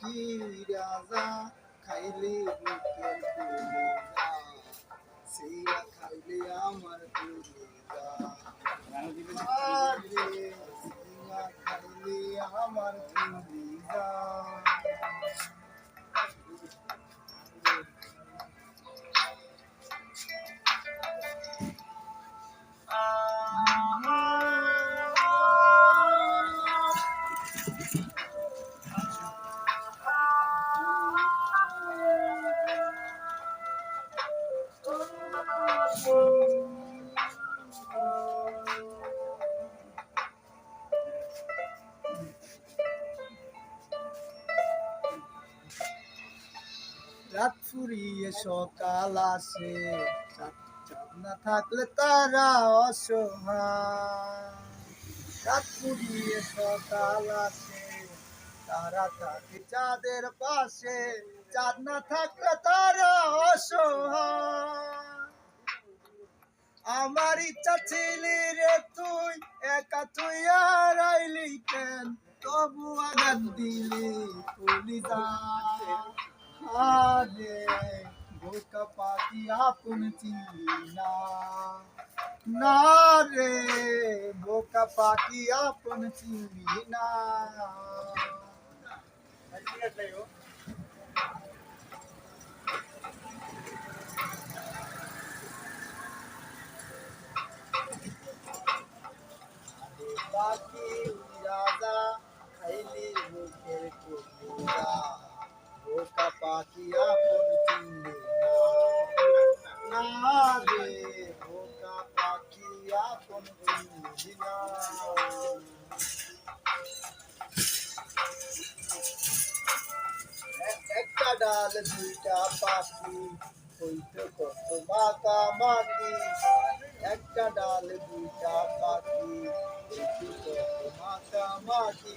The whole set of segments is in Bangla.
পাখি রাজা খাইলে বুকের কলিজা সিরা খাইলে আমার কলিজা আরে সিরা খাইলে আমার কলিজা রাত ফুরিয়ে সকাল আসে চাঁদ না থাকলে তারা অসহায় রাত ফুরিয়ে সকাল আসে তারা থাকে চাঁদের পাশে চাঁদ না থাকলে তারা অসহায় আমার ইচ্ছা ছিলি রে তুই একা তুই আর আইলি কেন তবু আঘাত দিলি কলিজা আরে বোকা পাখি আপন চিনলি না না রে বোকা পাখি আপন চিনলি না পাখি রাজা খাইলি মুখের কলিজা বোকা পাখি আপন চিনলি না না রে বোকা পাখি আপন চিনলি না একটা ডাল দুইটা পাখি হইতে কত মাখামাখি একটা ডাল দুইটা পাখি হইতে কত মাখামাখি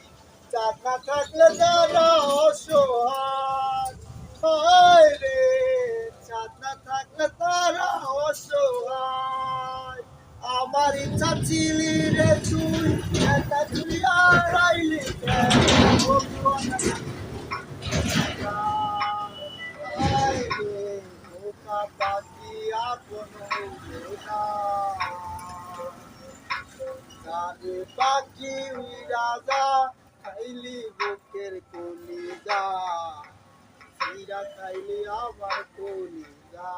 চাঁদ না থাকলে তারা অসহায় হায় রে চাঁদ না থাকলে তারা অসহায় আমার ইচ্ছা ছিলি রে তুই একা তুই আর আইলি কেন বোকা পাখি আপন সারে পাখি রাজা খাইলি বুকের কলিজা সিরা খাইলি আমার কলিজা